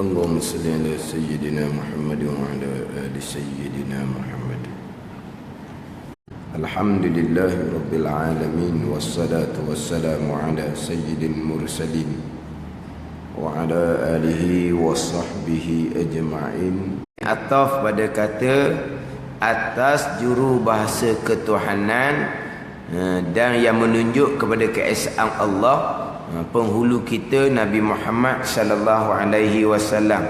اللهم صل على سيدنا محمد وعلى آل سيدنا محمد. الحمد لله رب العالمين والصلاة والسلام على سيد المرسلين وعلى آله وصحبه أجمعين. Ataf pada kata atas juru bahasa ketuhanan dan yang menunjuk kepada keesaan Allah, penghulu kita Nabi Muhammad sallallahu alaihi wasallam.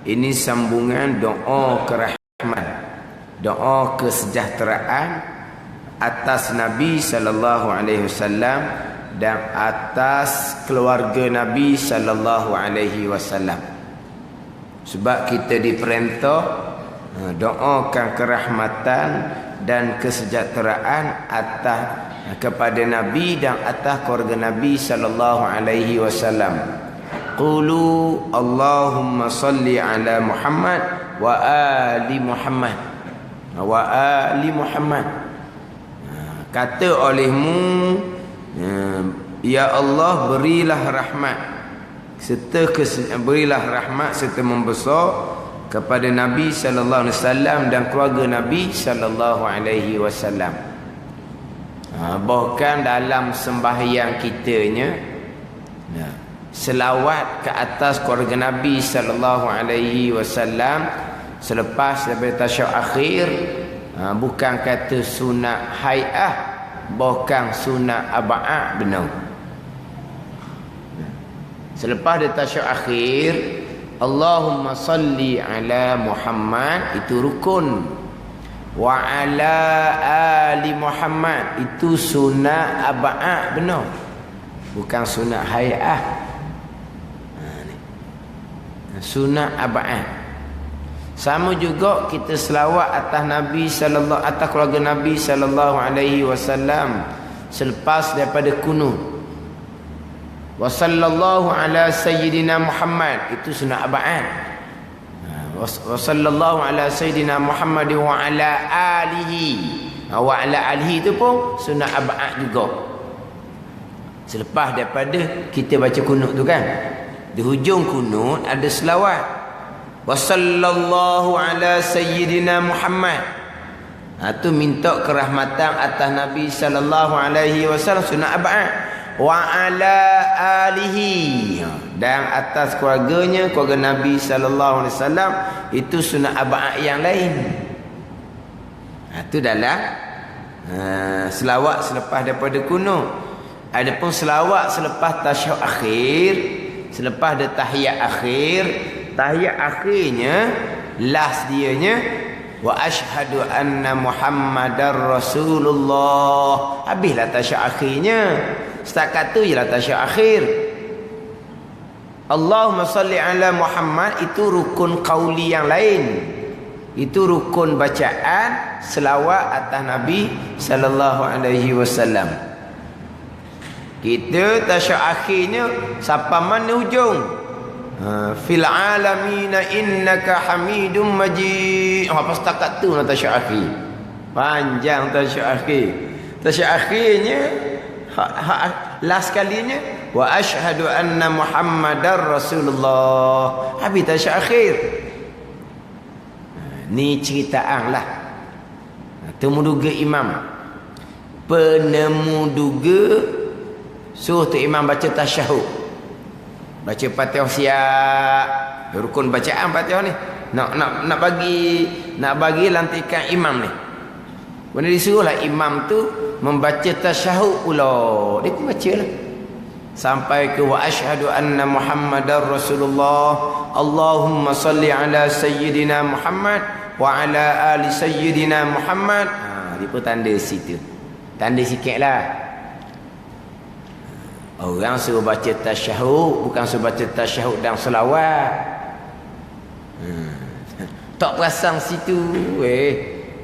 Ini sambungan doa kerahmat, doa kesejahteraan atas Nabi sallallahu alaihi wasallam dan atas keluarga Nabi sallallahu alaihi wasallam. Sebab kita diperintah doakan kerahmatan dan kesejahteraan atas kepada Nabi dan atas keluarga Nabi sallallahu alaihi wasallam. Qulu Allahumma salli ala Muhammad wa ali Muhammad wa ali Muhammad. Kata olehmu, ya Allah, berilah rahmat berilah rahmat serta membesar kepada Nabi sallallahu alaihi wasallam dan keluarga Nabi sallallahu alaihi wasallam. Bahkan dalam sembahyang kitanya selawat ke atas keluarga Nabi sallallahu alaihi wasallam selepas daripada tasyahud akhir, bukan kata sunat hai'ah, bukan sunat aba'ah, benar. Selepas dia tasyahud akhir, Allahumma salli ala Muhammad, itu rukun. Wa ala ali Muhammad, itu sunat aba'ah, benar. Bukan sunat hai'ah. Sunat aba'ah. Sama juga kita selawat atas Nabi sallallahu, atas keluarga Nabi sallallahu alaihi wasallam selepas daripada kunut. Wa sallallahu ala sayyidina Muhammad, itu sunat aba'ah. Wa sallallahu ala sayyidina Muhammad wa ala alihi. Wa ala alihi itu pun sunat aba'ah juga. Selepas daripada kita baca kunut tu kan, di hujung kunut ada selawat. Wa sallallahu ala sayyidina Muhammad. Tu minta kerahmatan atas Nabi sallallahu alaihi wasallam, sunat aba'ah. Wa ala alihi, dan atas keluarganya, keluarga Nabi sallallahu alaihi wasallam, itu sunat aba'ah yang lain. Itu dalam selawat selepas daripada kunut. Adapun selawat selepas tasyahud akhir, selepas ada tahiyat akhir, tahiyat akhirnya last dianya wa asyhadu anna Muhammadar Rasulullah. Habislah tasyahud akhirnya. Setakat tu je lah tasyahud akhir. Allahumma salli ala Muhammad, itu rukun qauli yang lain. Itu rukun bacaan selawat atas Nabi sallallahu alaihi wasallam. Kita tasyahud akhirnya sampai mana hujung? Fil alamina innaka hamidum majid. Apa setakat tu nak tasyahud akhir? Panjang tasyahud akhir. Tasyahud akhirnya last kalinya wa asyhadu anna Muhammadar Rasulullah. Habis tasyahud akhir. Ni ceritaan lah. Temuduga imam, penemu duga suruh tu imam baca tasyahud, baca Fatihah siap, rukun bacaan Fatihah ni. Nak bagi lantikan imam ni. Benda disuruhlah imam tu membaca tasyahud pula. Dia pun baca lah sampai ke wa asyhadu anna Muhammadar Rasulullah. Allahumma salli ala sayyidina Muhammad wa ala ali sayyidina Muhammad. Dia pun tanda situ. Tanda sikit lah. Orang suruh baca tasyahud, bukan suruh baca tasyahud dan selawat. Tak perasan situ.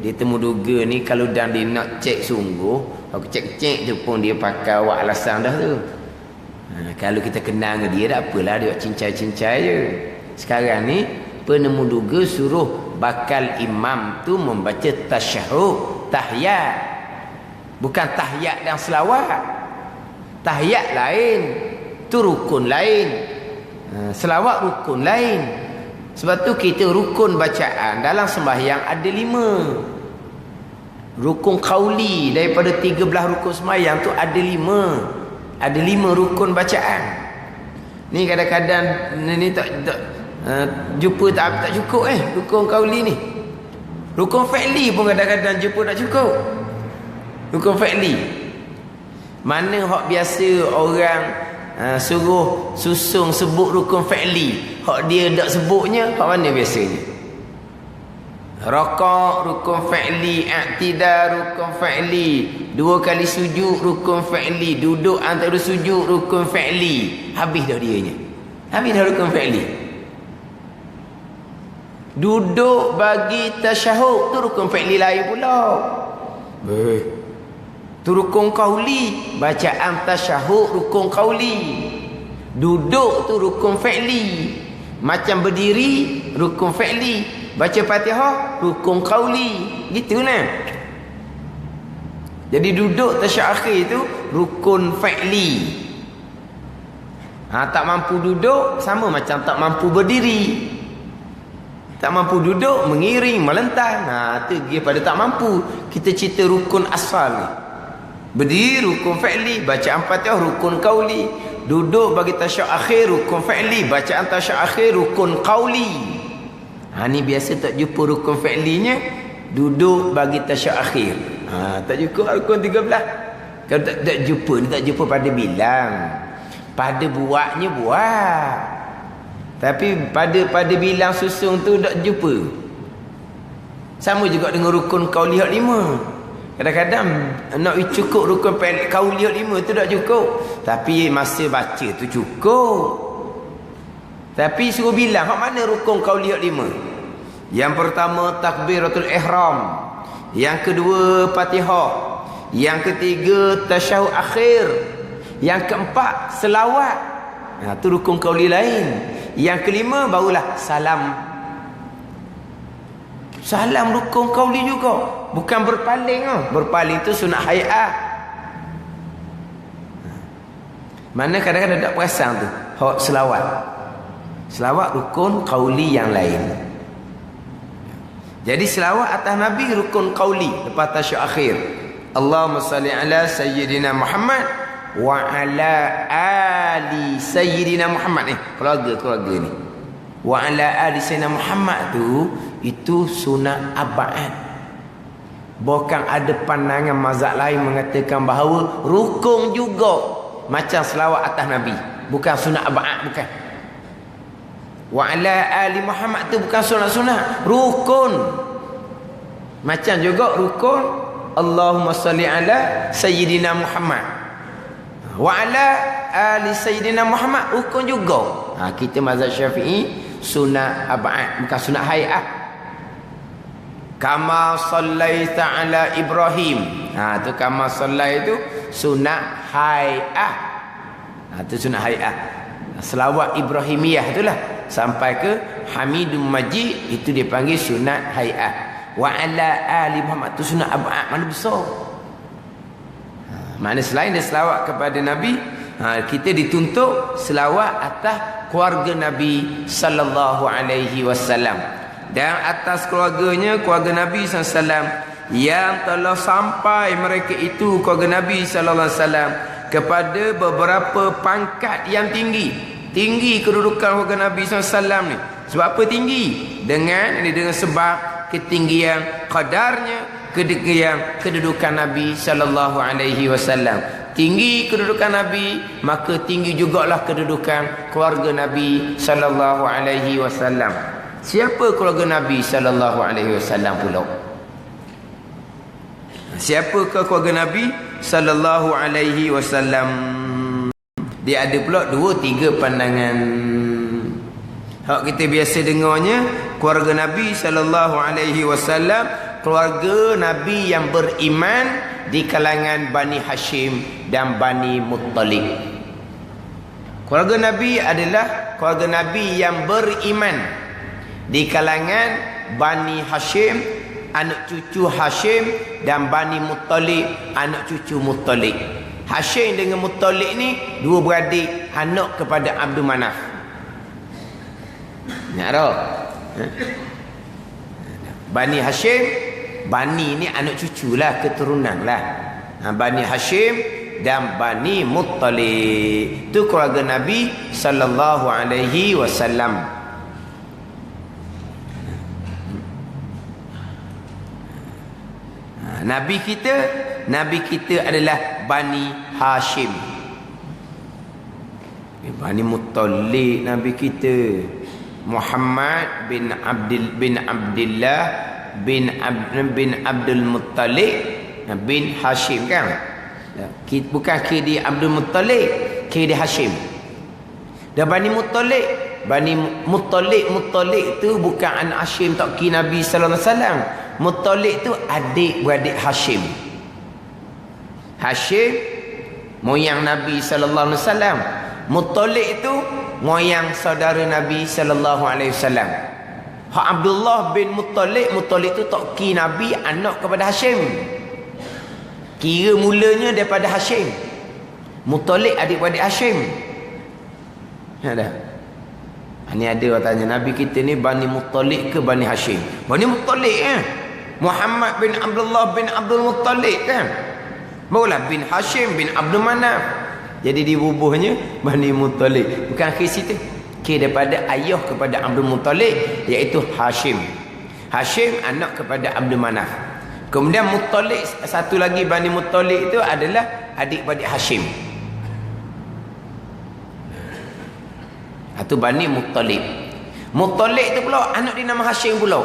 Dia temuduga ni kalau dah dia nak cek sungguh, aku cek tu pun dia pakai awak alasan dah tu. Kalau kita kenal dengan dia, tak apalah, dia cincai-cincai je. Sekarang ni penemuduga suruh bakal imam tu membaca tasyahud, tahiyat. Bukan tahiyat dan selawat. Tahiyat lain, tu rukun lain. Selawat rukun lain. Sebab tu kita rukun bacaan dalam sembahyang ada 5. Rukun qauli daripada 13 rukun sembahyang tu ada 5. Ada 5 rukun bacaan. Ni kadang-kadang ni tak jumpa tak cukup rukun qauli ni. Rukun fi'li pun kadang-kadang jumpa tak cukup. Rukun fi'li. Mana hak biasa orang suruh susung sebut rukun fi'li, hak dia tak sebutnya, hak mana biasanya? Rakaat rukun fi'li, i'tidal rukun fi'li, 2 kali sujud rukun fi'li, duduk antara sujud rukun fi'li. Habis dah dianya. Habis dah rukun fi'li. Duduk bagi tasyahud tu rukun fi'li lain pula. Tu rukun qauli, bacaan tasyahud rukun qauli. Duduk tu rukun fi'li. Macam berdiri rukun fi'li, baca Fatihah rukun qauli. Gitu nah. Jadi duduk tasyahud akhir tu rukun fi'li. Tak mampu duduk sama macam tak mampu berdiri. Tak mampu duduk mengiring melentang. Tu dia pada tak mampu. Kita cerita rukun asal ni. Berdiri rukun fi'li, bacaan Fatihah rukun qauli. Duduk bagi tasyahud akhir rukun fi'li, bacaan tasyahud akhir rukun qauli. Ni biasa tak jumpa rukun fi'linya, duduk bagi tasyahud akhir. Tak cukup rukun 13. Kalau tak jumpa ni, tak jumpa pada bilang. Pada buatnya buat. Tapi pada bilang susung tu tak jumpa. Sama juga dengan rukun qauli hak 5. Kadang-kadang nak cukup rukun qauli 5 tu tak cukup. Tapi masa baca tu cukup. Tapi suruh bilang hak mana rukun qauli 5. Yang pertama takbiratul ihram. Yang kedua Fatihah. Yang ketiga tasyahud akhir. Yang keempat selawat. Tu rukun qauli lain. Yang kelima barulah salam. Salam rukun qauli juga. Bukan berpaling. Berpaling tu sunat hay'ah. Mana kadang-kadang tak perasan tu. Hak selawat. Selawat rukun qauli yang lain. Jadi selawat atas Nabi rukun qauli. Lepas tasyahud akhir. Allahumma salli ala Sayyidina Muhammad wa ala ali Sayyidina Muhammad. Keluarga ni. Wa ala ali Sayyidina Muhammad tu, itu sunat abad. Bukan ada pandangan mazhab lain mengatakan bahawa rukun juga macam selawat atas Nabi. Bukan sunat abad, bukan. Wa ala ali Muhammad tu bukan sunat-sunat, rukun. Macam juga rukun Allahumma salli ala Sayyidina Muhammad. Wa ala ali Sayyidina Muhammad rukun juga. Kita mazhab Syafi'i sunat abad, bukan sunat hay'ah. Kama sallaita ala Ibrahim. Tu kama sallai tu sunat hay'ah. Tu sunat hay'ah. Selawat Ibrahimiyah itulah sampai ke Hamidum Majid, itu dia panggil sunat hay'ah. Wa ala ali Muhammad tu sunat abad, mana besar. Mana selain dia selawat kepada Nabi, kita dituntut selawat atas keluarga Nabi sallallahu alaihi wasallam. Dan atas keluarganya, keluarga Nabi SAW yang telah sampai mereka itu, keluarga Nabi SAW, kepada beberapa pangkat yang tinggi. Tinggi kedudukan keluarga Nabi SAW ni. Sebab apa tinggi? Dengan sebab ketinggian qadarnya, kedudukan Nabi SAW. Tinggi kedudukan Nabi, maka tinggi jugalah kedudukan keluarga Nabi SAW. Siapa keluarga Nabi sallallahu alaihi wasallam pula? Siapakah keluarga Nabi sallallahu alaihi wasallam? Dia ada pula 2-3 pandangan. Hak kita biasa dengarnya, keluarga Nabi sallallahu alaihi wasallam, keluarga Nabi yang beriman di kalangan Bani Hashim dan Bani Muttalib. Keluarga Nabi adalah keluarga Nabi yang beriman di kalangan Bani Hashim, anak cucu Hashim, dan Bani Muttalib, anak cucu Muttalib. Hashim dengan Muttalib ni 2 beradik, anak kepada Abdul Manaf. Ingat tak? Bani Hashim, Bani ni anak cucu lah, keturunan lah. Bani Hashim dan Bani Muttalib. Itu keluarga Nabi sallallahu alaihi wasallam. Nabi kita adalah Bani Hashim. Bani Muttalib Nabi kita Muhammad bin Abdullah bin Abdul Muttalib bin Hashim kan. Bukan ke dia Abdul Muttalib, ke dia Hashim. Dan Bani Muttalib tu bukan anak Hashim tak ki Nabi sallallahu alaihi wasallam. Muttalib tu adik-beradik Hashim. Hashim moyang Nabi sallallahu alaihi wasallam. Muttalib itu moyang saudara Nabi sallallahu alaihi wasallam. Hak Abdullah bin Muttalib tu tak ki Nabi, anak kepada Hashim. Kira mulanya daripada Hashim. Muttalib adik-beradik Hashim. Ada. Ini ada orang tanya, Nabi kita ni Bani Muttalib ke Bani Hashim? Bani Muttalib Muhammad bin Abdullah bin Abdul Muttalib kan. Barulah bin Hashim bin Abdul Manaf. Jadi dibubuhnya Bani Muttalib. Bukan akhir situ. Daripada ayah kepada Abdul Muttalib, iaitu Hashim. Hashim anak kepada Abdul Manaf. Kemudian Muttalib, satu lagi Bani Muttalib itu adalah adik-beradik Hashim. Itu Bani Muttalib. Muttalib itu pula anak dia nama Hashim pula.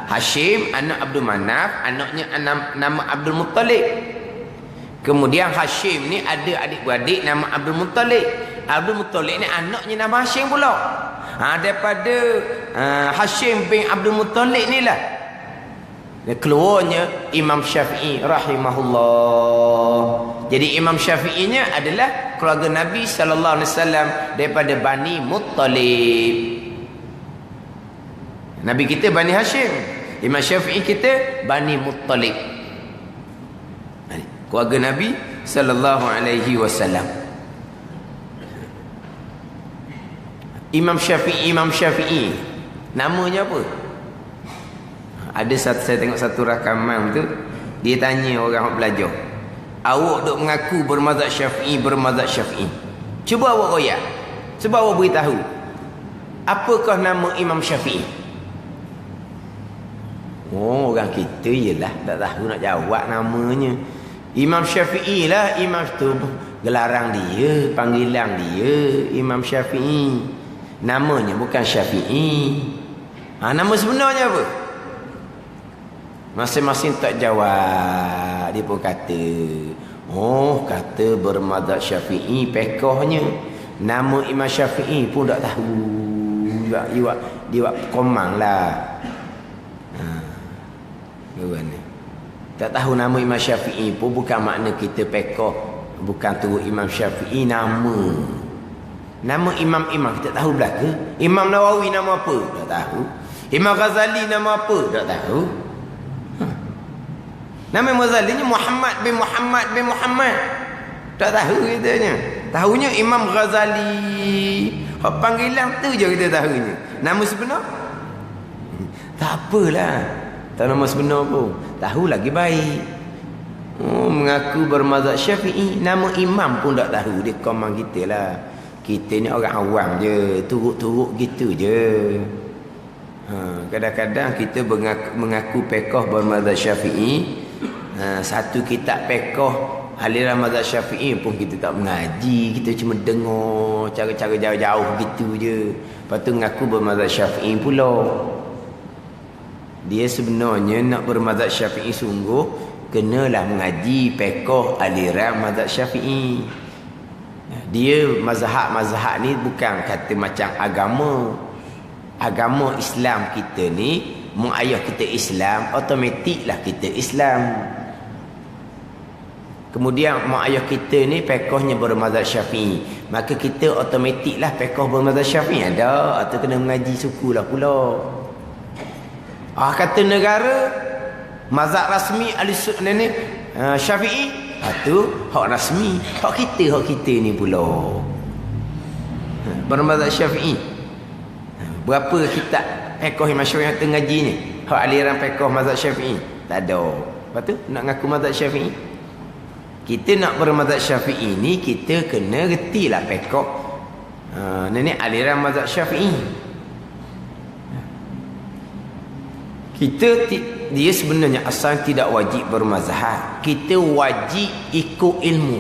Hashim anak Abdul Manaf, anaknya nama Abdul Muttalib. Kemudian Hashim ni ada adik-beradik nama Abdul Muttalib. Abdul Muttalib ni anaknya nama Hashim pula. Daripada Hashim bin Abdul Muttalib ni lah keluarnya Imam Syafi'i rahimahullah. Jadi Imam Syafi'inya adalah keluarga Nabi sallallahu alaihi wasallam daripada Bani Muttalib. Nabi kita Bani Hashim, Imam Syafi'i kita Bani Muttalib. Keluarga Nabi sallallahu alaihi wasallam. Imam Syafi'i namanya apa? Saya tengok satu rakaman tu, dia tanya orang belajar, awak duk mengaku bermazhab Syafi'i. Cuba awak royak. Cuba awak beritahu, apakah nama Imam Syafi'i? Oh, orang kita yelah tak tahu nak jawab namanya. Imam Syafi'i lah, imam tu gelarang dia, panggilan dia Imam Syafi'i. Namanya bukan Syafi'i. Nama sebenarnya apa? Masing-masing tak jawab. Dia pun kata, kata bermazhab Syafi'i, pekohnya nama Imam Syafi'i pun tak tahu. Dia buat komang lah. Tak tahu nama Imam Syafi'i pun bukan makna kita pekoh, bukan turut Imam Syafi'i. Nama imam-imam kita tahu belaka. Imam Nawawi nama apa? Tak tahu. Imam Ghazali nama apa? Tak tahu. Nama Imam Ghazali ni Muhammad bin Muhammad. Tak tahu kitanya. Tahunya Imam Ghazali. Panggilan tu je kita tahunya. Nama sebenar? Tak apalah. Tak nama sebenar pun. Tahu lagi baik. Mengaku bermazhab Syafi'i. Nama imam pun tak tahu. Dia komang kita lah. Kita ni orang awam je. Turut-turut gitu je. Kadang-kadang kita mengaku pekoh bermazhab Syafi'i. Satu kitab pekoh aliran mazhab Syafi'i pun kita tak mengaji. Kita cuma dengar cara-cara jauh-jauh gitu je. Lepas tu mengaku bermazhab Syafi'i pula. Dia sebenarnya nak bermazhab Syafi'i sungguh, kenalah mengaji pekoh aliran mazhab Syafi'i. Dia mazhab ni bukan kata macam agama Islam kita ni, mak ayah kita Islam, automatiklah kita Islam. Kemudian mak ayah kita ni pekohnya bermazhab Syafi'i, maka kita automatiklah pekoh bermazhab Syafi'i. Ada atau kena mengaji suku lah pula. Kata negara mazhab rasmi ahli-sunnah ni Syafi'i, tu hak rasmi. Hak kita ni pula. bermazhab Syafi'i. Berapa kitab fiqh masyhur yang tengah ngaji ni hak aliran fiqh mazhab Syafi'i? Tak ada. Lepas tu nak ngaku mazhab Syafi'i. Kita nak bermazhab Syafi'i ni kita kena retilah fiqh. Ni aliran mazhab Syafi'i. Dia sebenarnya asal tidak wajib bermazhab. Kita wajib ikut ilmu.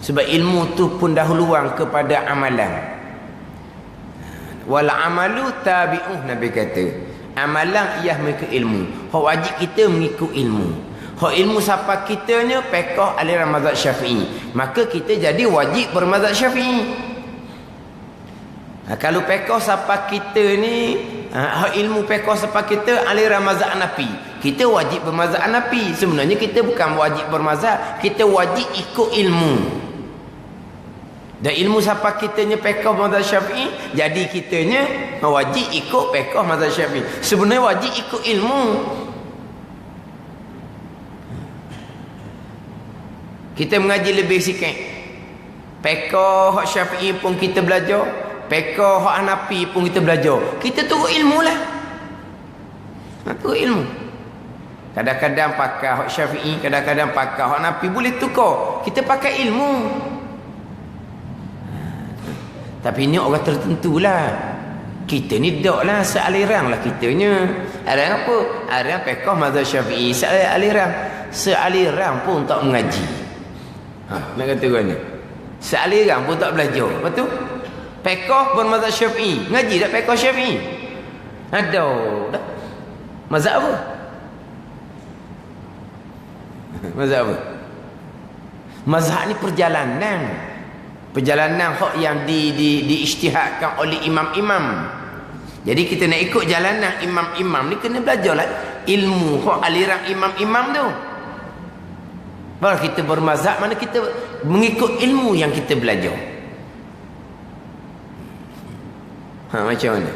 Sebab ilmu tu pun dahuluan kepada amalan. Wal amalu tabi'uh, Nabi kata. Amalan ialah mengikut ilmu. Hak wajib kita mengikut ilmu. Hak ilmu siapa kitanya fiqh aliran mazhab Syafi'i. Maka kita jadi wajib bermazhab Syafi'i. Kalau fiqh siapa kita ni hak ilmu fiqh siapa kita aliran mazhab Hanafi, kita wajib bermazhab Hanafi. Sebenarnya kita bukan wajib bermazhab, kita wajib ikut ilmu. Dan ilmu siapa kitanya fiqh mazhab Syafi'i, jadi kitanya wajib ikut fiqh mazhab Syafi'i. Sebenarnya wajib ikut ilmu. Kita mengaji lebih sikit. Fiqh hak Syafi'i pun kita belajar, fiqh hak Hanafi pun kita belajar. Kita turut ilmu lah. Turut ilmu. Kadang-kadang pakai hak Syafi'i, kadang-kadang pakai hak Hanafi, boleh tukar. Kita pakai ilmu. Tapi ini orang tertentu lah. Kita ni tak lah sealiran lah kitanya. Aliran apa? Aliran fiqh mazhab Syafi'i. Sealiran pun tak mengaji. Nak kata kan ni? Sealiran pun tak belajar. Betul? Fiqh bermazhab Syafi'i. Ngaji tak fiqh Syafi'i? Ada. Mazhab apa? Mazhab apa? Mazhab ni perjalanan. Perjalanan hak yang diijtihadkan oleh imam-imam. Jadi kita nak ikut jalanan imam-imam ni kena belajarlah ilmu hak aliran imam-imam tu. Baru kita bermazhab, mana kita mengikut ilmu yang kita belajar. Macam mana?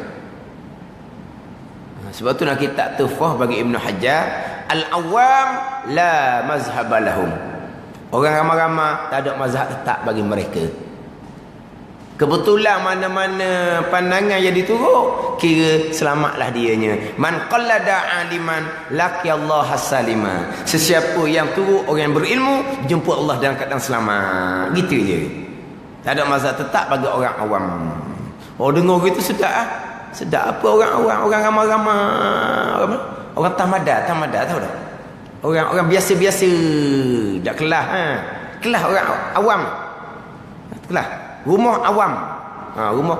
Sebab tu nak kitab Tuhfah bagi Ibn Hajar, al-awam la mazhab lahum. Orang ramai-ramai tak ada mazhab tetap bagi mereka. Kebetulan mana-mana pandangan yang diturut, kira selamatlah dianya. Man qallada aliman laqiyallaha salima. Sesiapa yang turut orang yang berilmu, jumpa Allah dalam keadaan selamat. Gitu je. Tak ada mazhab tetap bagi orang awam. Oh, dengar gitu sedap ah. Sedap apa orang awam, orang ramai-ramai. Orang tamada tahu tak? Orang biasa-biasa, tak kelas kelas orang awam. Kelas rumah awam. Rumah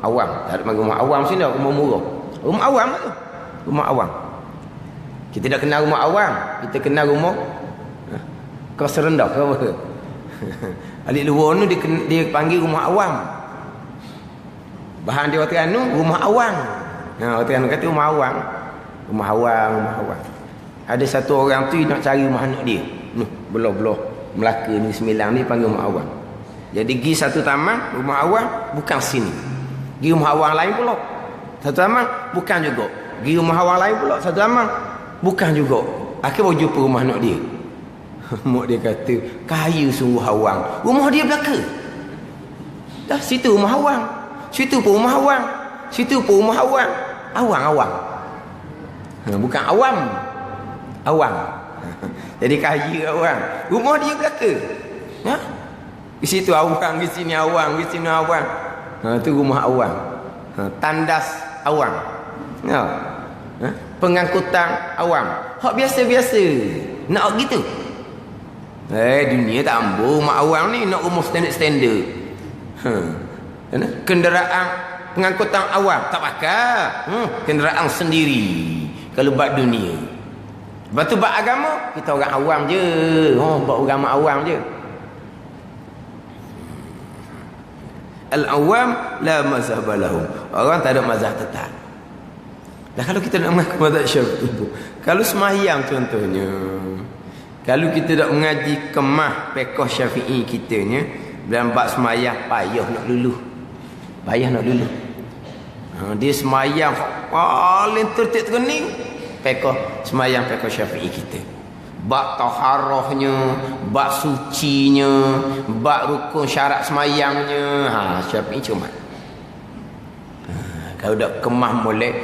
awam. Tak ada rumah awam sini, rumah murah. Rumah awam tu. Rumah awam. Kita tak kenal rumah awam, kita kenal rumah kelas rendah ke apa. Alik luar ni dia panggil rumah awam. Bahan dia Terengganu rumah awam. Terengganu kata rumah awam. Rumah awam. Ada satu orang tu nak cari rumah anak dia. Belah-belah Melaka ni Sembilan ni panggil rumah awam. Jadi pergi satu taman rumah awam, bukan sini. Pergi rumah awam lain pula. Satu taman bukan juga. Pergi rumah awam lain pula, satu taman bukan juga. Akhirnya baru jumpa rumah anak dia. Mak dia kata, kaya sungguh awam. Rumah dia belaka. Dah situ rumah awam. Situ pun rumah awam. Situ pun rumah awam. Awam. Bukan awam. Awam. Jadi kaya awam. Rumah dia belaka. Di situ awam, di sini awam, di sini awam. Itu rumah awam. Tandas awam. Pengangkutan awam. Hak biasa-biasa. Nak gitu. Dunia tak ambil rumah awam ni, nak rumah standard. Kenderaan pengangkutan awam tak pakai. Kenderaan sendiri. Kalau buat dunia. Lepas tu buat agama, kita orang awam je. Buat agama awam je. Al-awam la mazhab lahum. Orang tak ada mazhab tetap. Dah kalau kita nak mengaku mazhab Syafi'i tu, kalau sembahyang contohnya, kalau kita tak mengaji kemah fiqh Syafi'i kitanya, dalam bab sembahyang payah nak luluh. Dia sembahyang paling tertib terkening fiqh sembahyang fiqh Syafi'i kita. bab taharahnya, bab sucinya, bab rukun syarat semayangnya. Syafi'i cuma. Kalau dak kemah molek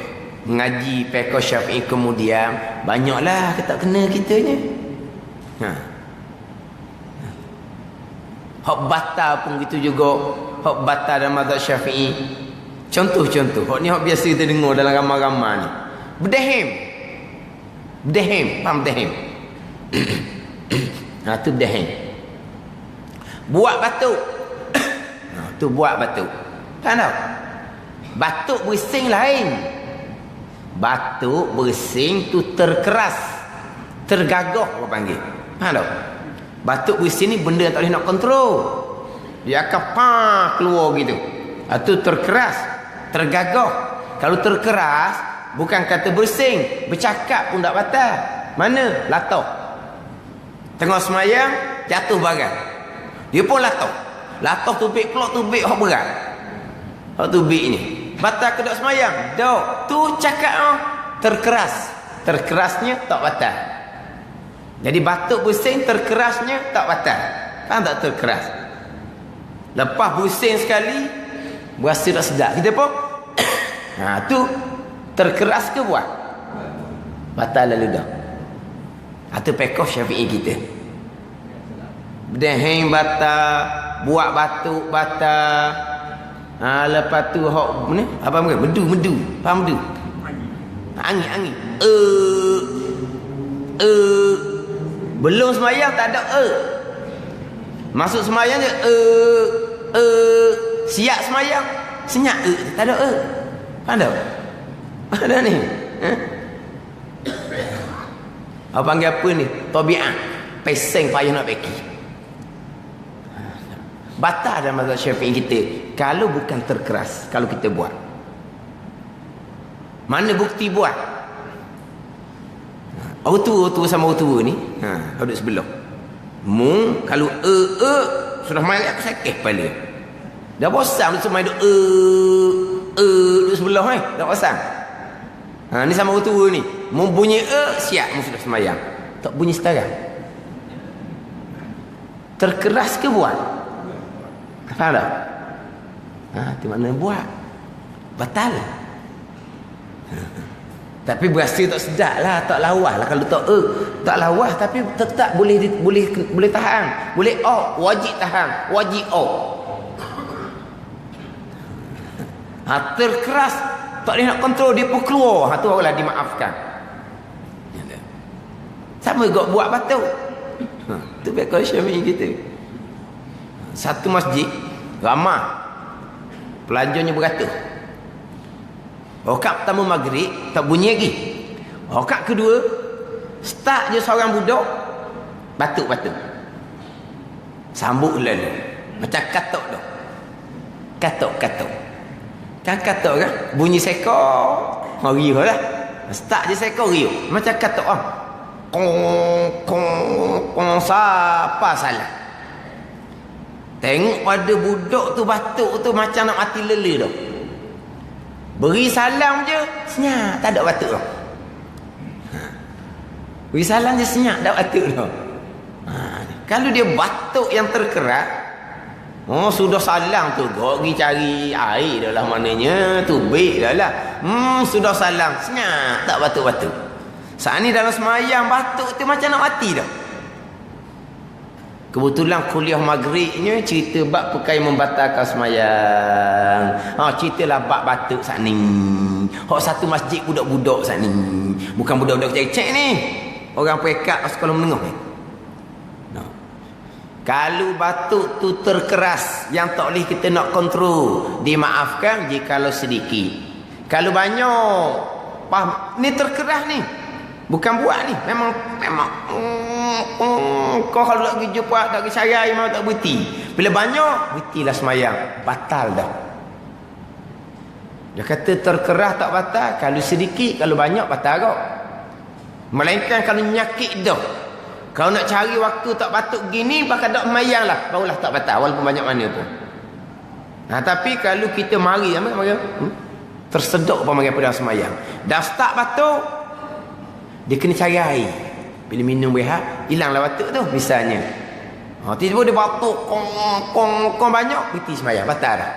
ngaji fiqh Syafi'i kemudian banyaklah kita kena kitanya. Hak batal pun gitu juga. Hak batal dalam mazhab Syafi'i. Contoh-contoh. Hak ni hak biasa kita dengar dalam ramai-ramai ni. Berdahim. Faham berdahim? Tu berdahim. Buat batuk. Tu buat batuk. Faham tak? Batuk bersing lain. Batuk bersing tu terkeras, tergagah apa panggil. Faham tak? Batuk bersing ni benda yang tak boleh nak kontrol. Dia akan keluar gitu. Tu terkeras, tergagah. Kalau terkeras, bukan kata bersing, bercakap pun tak batal. Mana? Latah. Tengah semayang, jatuh barang. Dia pun latah. Latah tubik, kelok tubik hak berat. Hak tubik ni. Batal ke tak semayang? Tak. Tu cakap terkeras. Terkerasnya tak batal. Jadi batuk bersing terkerasnya tak batal. Faham tak terkeras? Lepas bersing sekali berasa tak sedap. Kita pun tu terkeras ke buat? Batal lalu dah. Tu fiqh Syafi'i kita. Berdahing batal, buat batuk batal. Lepas tu hok ni apa mungkin medu. Faham medu? Angin. Belum semayang tak ada masuk semayang je siap semayang senyap tak ada faham tak? Ada ni apa panggil apa ni? Tabi'ah. Peseng payah nak beki. Batal dalam mazhab Syafi'i kita kalau bukan terkeras, kalau kita buat. Mana bukti buat? Orang tua sama orang tua ni, duduk sebelah. Kalau sudah main aku sakit kepala. Dah bosan duduk main duduk sebelah dah bosan. Ni sama orang tua ni. Bunyi siap sudah semayang. Tak bunyi sekarang. Terkeras ke buat? Faham tak? Itu mana buat? Batal. Tapi berasa tak sedap lah, tak lawas lah. Kalau tak lawas tapi tetap boleh tahan. Boleh wajib tahan, wajib terkeras, tak boleh nak kontrol, dia pun keluar. Tu barulah dimaafkan. Sama juga buat batuk. Tu fiqh Syafi'i kita. Satu masjid ramai pelajarnya beratus. Rakaat pertama maghrib tak bunyi lagi. Rakaat kedua start je seorang budak batuk-batuk. Sambut lalu macam katok dah. Katok. Kan katok kan? Bunyi sekor riuh lah. Start je sekor riuh. Macam katok kong siapa salah. Tengok pada budak tu batuk tu macam nak mati lele dah. Beri salam je senyap, tak ada batuk dah. Beri salam je senyap, tak batuk dah. Kalau dia batuk yang terkerat, sudah salam tu, pergi cari air dah lah maknanya, tubik dah lah. Sudah salam, senyap, tak batuk-batuk. Saat ni dalam semayang batuk tu macam nak mati dah. Kebetulan kuliah maghribnya cerita bab perkara membatalkan semayang. Ceritalah bab batuk saat ni. Hak satu masjid budak-budak saat ni. Bukan budak-budak cek-cek ni. Orang pekat sekolah menengah ni. Kalau batuk tu terkeras yang tak boleh kita nak kontrol, dimaafkan jikalau sedikit. Kalau banyak, ni terkeras ni. Bukan buat ni, memang kau kalau nak pergi jumpa tak pergi sarai memang tak berhenti. Bila banyak berhentilah semayang, batal dah. Dia kata terkerah tak batal, kalau sedikit, kalau banyak batal kau. Melainkan kalau nyakit dah. Kalau nak cari waktu tak batuk gini, bakal tak semayang lah, barulah tak batal walaupun banyak mana pun. Tapi kalau kita mari tersedok apa mari pada semayang, dah start batuk, dia kena cari air. Bila minum berat, hilanglah batuk tu misalnya. Tiba-tiba dia batuk kong banyak, berhenti sembahyang, batal dah.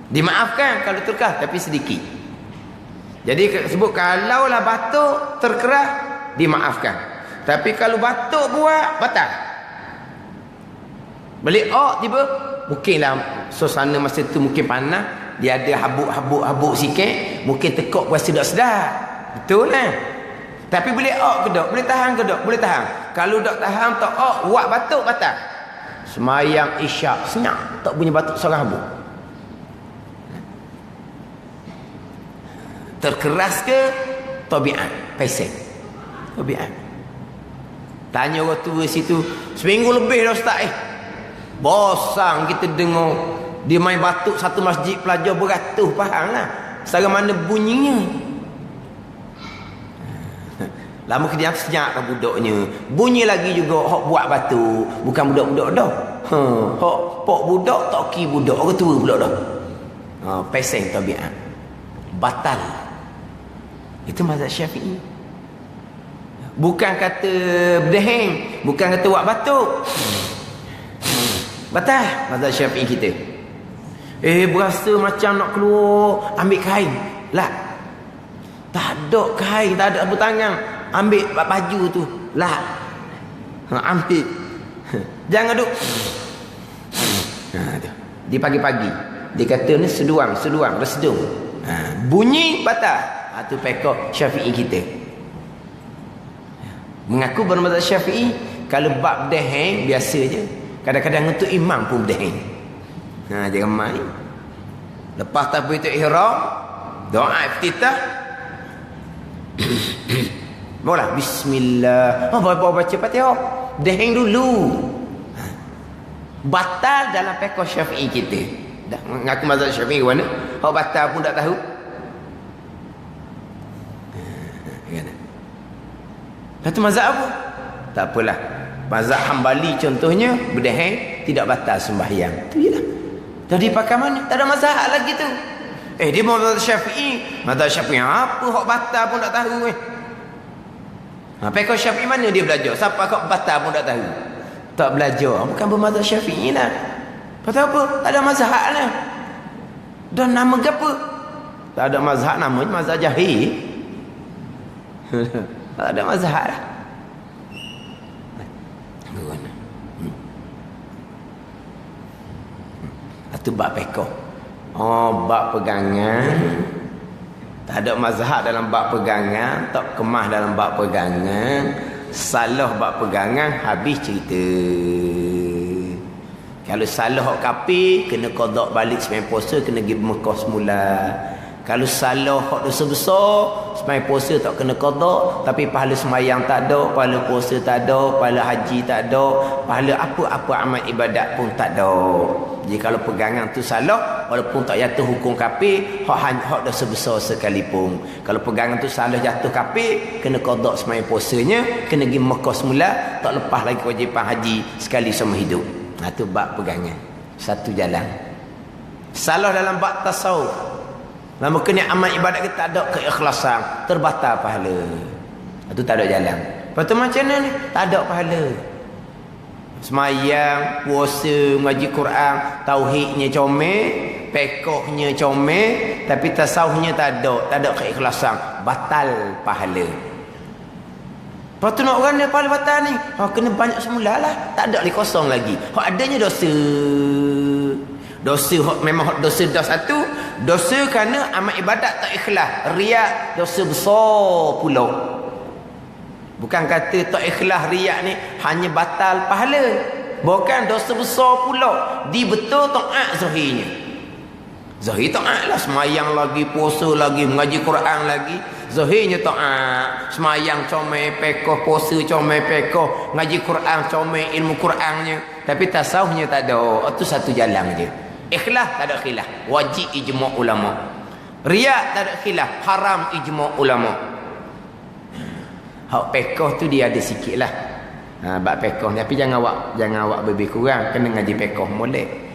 Dimaafkan kalau terkeras tapi sedikit. Jadi sebut kalaulah batuk terkeras dimaafkan. Tapi kalau batuk buat batal. Balik tiba mungkinlah suasana masa tu mungkin panas, dia ada habuk sikit, mungkin tekuk puasa sedap-sedap. Betul lah. Tapi boleh kedok, boleh tahan kedok, boleh tahan. Kalau dok tahan tak buat batuk batal. Semayang isyak senyap tak bunyi batuk seorang habuk. Terkeras ke tabiat pesek tabiat. Tanya orang tua situ, seminggu lebih dah ustaz bosan kita dengar dia main batuk satu masjid, pelajar beratus, faham lah secara mana bunyinya. Lama kemudian senyap ke budaknya, bunyi lagi juga hok buat batuk, bukan budak-budak dah. Hok pok budak tak ki budak, orang tua pula dah. Pesek tabiat batal. Itu mazhab Syafi'i. Bukan kata berdeheng, bukan kata buat batuk. Batal mazhab Syafi'i kita. Berasa macam nak keluar, ambil kain. Lah. Tak ada kain, tak ada tangan. Ambil baju tu. Lah. Ambil. Jangan duk. Di pagi-pagi. Dia kata ni seduang, resedung. Bunyi batal. Itu pekok Syafi'i kita. Mengaku bermazhab Syafi'i, kalau bab berdeheng biasa je. Kadang-kadang untuk imam pun berdeheng. Jangan main. Lepas takbiratul ihram, doa iftitah. Mula bismillah. Baca Fatihah. Berdeheng dulu. Batal dalam pekok Syafi'i kita. Dah mengaku mazhab Syafi'i mana? Hak batal pun tak tahu. Satu mazhab apa? Tak apalah. Mazhab Hambali contohnya berdeheng tidak batal sembahyang. Itu jelah. Jadi pakai mana? Tak ada mazhab lagi tu. Dia mazhab Syafi'i. Mazhab Syafi'i apa hak batal pun tak tahu Pekor Syafi'i mana dia belajar? Siapa hak batal pun tak tahu. Tak belajar. Bukan bermazhab Syafi'i lah. Pasal apa? Tak ada mazhab lah. Dan nama ke apa? Tak ada mazhab, namanya mazhab jahil. Tak ada mazhab lah. Itu bab pekoh. Bab pegangan. Tak ada mazhab dalam bab pegangan. Tak kemah dalam bab pegangan. Salah bab pegangan, habis cerita. Kalau salah hak kafir, kena qada balik sembahyang puasa, kena pergi Mekah semula. Kalau salah hak dosa besar, sembahyang puasa tak kena qada, tapi pahala sembahyang tak ada, pahala puasa tak ada, pahala haji tak ada, pahala apa-apa amal ibadat pun tak ada. Jadi kalau pegangan tu salah, walaupun tak jatuh hukum kafir, hak dosa besar sekalipun. Kalau pegangan tu salah jatuh kafir, kena qada sembahyang puasanya, kena pergi Mekah semula, tak lepas lagi kewajipan haji sekali seumur hidup. Itu bab pegangan. Satu jalan. Salah dalam bab tasawuf. Lama kena amal ibadat kita tak ada keikhlasan, terbatal pahala. Itu tak ada jalan. Lepas tu macam mana ni? Tak ada pahala. Semayang, puasa, mengaji Quran, tauhidnya comel, pekohnya comel, tapi tasawufnya tak ada keikhlasan, batal pahala. Lepas tu nak orang dia pahala batal ni, kena banyak semula lah. Tak ada lagi kosong lagi. Adanya dosa. Dosa memang dosa satu, dosa kerana amal ibadat tak ikhlas, riak, dosa besar pula. Bukan kata tak ikhlas riak ni hanya batal pahala, bukan dosa besar pula. Di betul taat zahirnya. Zahir taat lah, semayang lagi, puasa lagi, mengaji Quran lagi. Zahirnya taat, semayang comel, pekoh, puasa comel, pekoh, ngaji Quran comel, ilmu Qurannya. Tapi tasawufnya tak ada. Itu satu jalan je. Ikhlas tak ada khilaf, wajib ijma' ulama. Riak tak ada khilaf, haram ijma' ulama. Hak pekoh tu dia ada sikit lah. Bab pekoh ni, tapi jangan awak lebih kurang, kena ngaji pekoh molek.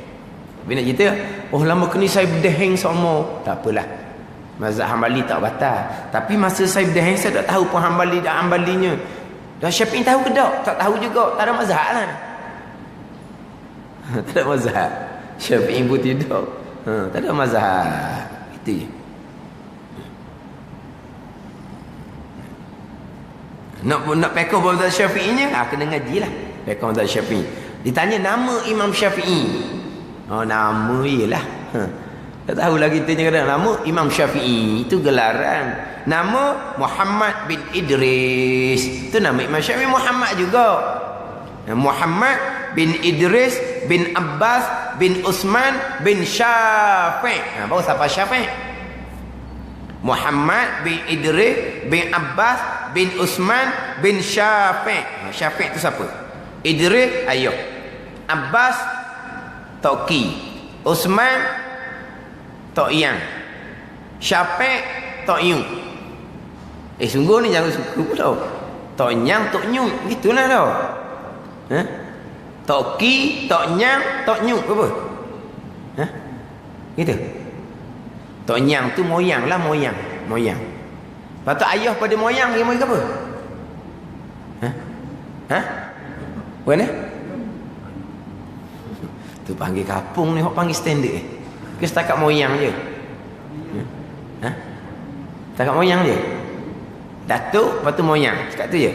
Tapi nak cerita, lama kini saya berdeheng sama. Tak apalah. Mazhab Hambali tak batal. Tapi masa saya berdeheng, saya tak tahu pun Hambali dan Hambalinya. Dan Syafi'i tahu ke tak? Tak tahu juga. Tak ada mazhab lah. Tak ada mazhab. Syafi'i pun tidak. Tak ada mazhab. Itu je. Nak pekor mazhab Syafi'inya, kena ngaji lah. Pekor mazhab Syafi'i. Ditanya nama Imam Syafi'i. Nama ialah. Tak tahu lagi kita kadang nama Imam Syafi'i. Itu gelaran. Nama Muhammad bin Idris. Itu nama Imam Syafi'i. Muhammad juga. Muhammad bin Idris bin Abbas bin Utsman bin Syafi'. Baru siapa Syafi'? Muhammad bin Idris bin Abbas bin Utsman bin Syafi'. Syafi' itu siapa? Idris ayuh. Abbas Toki. Utsman Tok Yang. Syafi' Tok Yung. Sungguh ni jangan suku tau. Tok Nyang, Tok Nyung. Gitulah tau. Tok Ki, Tok Nyang, Tok Nyung. Apa? Gitu. Tok Nyang tu moyang lah, moyang. Lepas tu ayah pada moyang, dia moyang apa? Mana? Tu panggil kapung ni, orang panggil standard. Ke setakat moyang je? Setakat moyang je? Datuk, lepas tu moyang. Setakat tu je?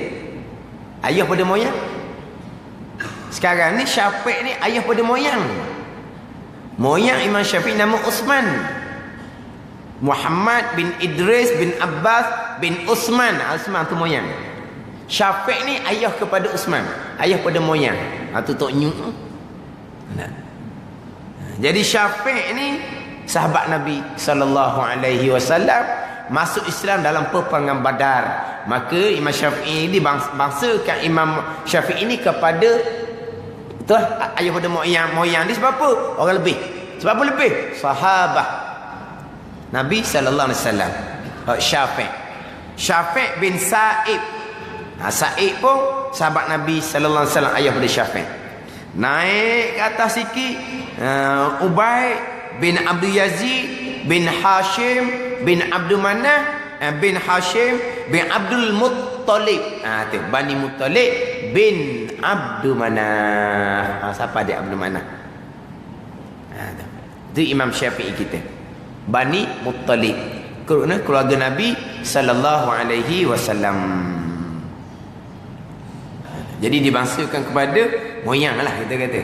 Ayah pada moyang? Sekarang ni Syafiq ni ayah pada moyang. Moyang Imam Syafiq nama Utsman. Muhammad bin Idris bin Abbas bin Utsman. Utsman tu moyang. Syafiq ni ayah kepada Utsman. Ayah pada moyang. Tu Tok Nyung. Jadi Syafiq ni sahabat Nabi SAW masuk Islam dalam peperangan Badar. Maka Imam Syafi'i ini bangsakan Imam Syafi'i ini kepada betul ayah pada moyang dia sebab apa? Orang lebih. Sebab apa lebih? Sahabat Nabi sallallahu alaihi wasallam. Syafiq bin Sa'ib. Sa'ib pun sahabat Nabi sallallahu alaihi wasallam, ayah pada Syafiq. Naik ke atas sikit, Ubay bin Abdul Yazid bin Hashim bin Abdul Manaf bin Hashim bin Abdul Muttalib. Tu Bani Muttalib bin Abdul Manaf. Siapa dia Abdul Manaf? Itu Imam Syafi'i kita. Bani Muttalib. Keluarga Nabi sallallahu alaihi wasallam. Jadi dibangsakan kepada moyang lah kita kata.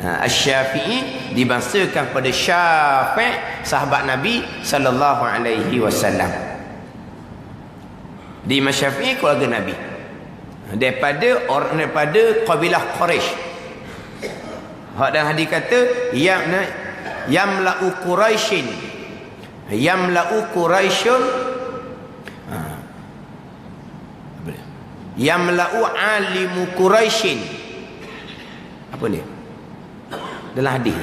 Asy-Syafi'i dibangsakan kepada Syafi', sahabat Nabi sallallahu alaihi wasallam. Di Imam Syafi'i keluarga Nabi. Daripada kabilah Quraisy. Hak dan hadis kata yamla'u Quraisyin. Yamla'u Quraisyun. Yamla'u alimu Quraisyin. Apa ni? Dalam hadis.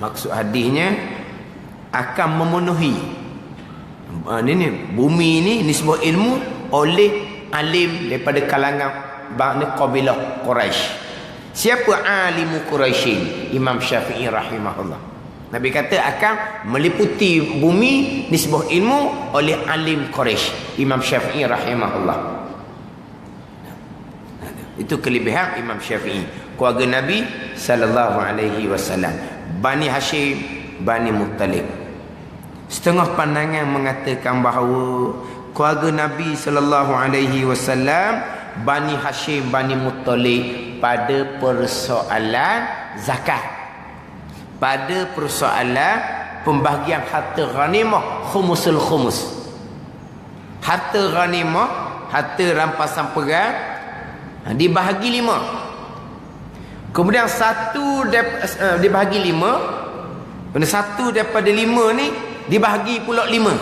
Maksud hadisnya akan memenuhi bumi ni sebuah ilmu oleh alim daripada kalangan kabilah Quraisy. Siapa alimu Quraisyin? Imam Syafi'i rahimahullah. Nabi kata akan meliputi bumi ni sebuah ilmu oleh alim Quraisy. Imam Syafi'i rahimahullah. Itu kelebihan Imam Syafi'i. Keluarga Nabi sallallahu alaihi wasallam. Bani Hashim, Bani Muttalib. Setengah pandangan mengatakan bahawa keluarga Nabi sallallahu alaihi wasallam Bani Hashim, Bani Muttalib pada persoalan zakat. Pada persoalan pembahagian harta ghanimah, khumusul khumus. Harta ghanimah, harta rampasan perang dibahagi 5. Kemudian satu dibahagi 5. Kemudian satu daripada 5 ni dibahagi pula 5.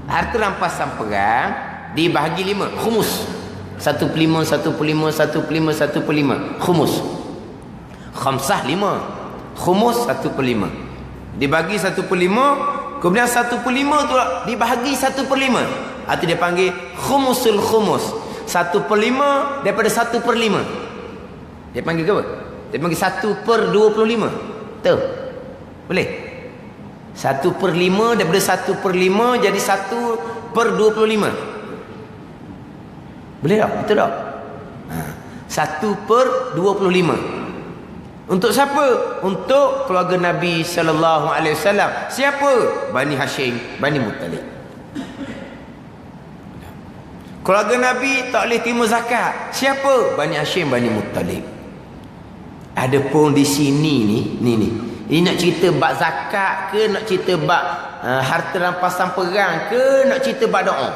Harta rampasan perang dibahagi 5. Khumus. 1/5, 1/5, 1/5, 1/5. Khumus. Khamsah 5. Khumus 1/5. Dibagi 1/5. Kemudian 1/5 tu dibahagi 1/5. Itu dia panggil khumusul khumus. 1/5 daripada 1/5. Dia panggil ke apa? Dia panggil 1/25. Betul? Boleh? 1/5 daripada 1/5 jadi 1/25. Boleh tak? Betul tak? 1/25. Untuk siapa? Untuk keluarga Nabi sallallahu alaihi wasallam. Siapa? Bani Hashim, Bani Muttalib. Keluarga Nabi tak boleh terima zakat. Siapa? Bani Hashim, Bani Muttalib. Adapun di sini ni. Ini nak cerita bab zakat ke, nak cerita bab harta rampasan perang ke, nak cerita bab doa?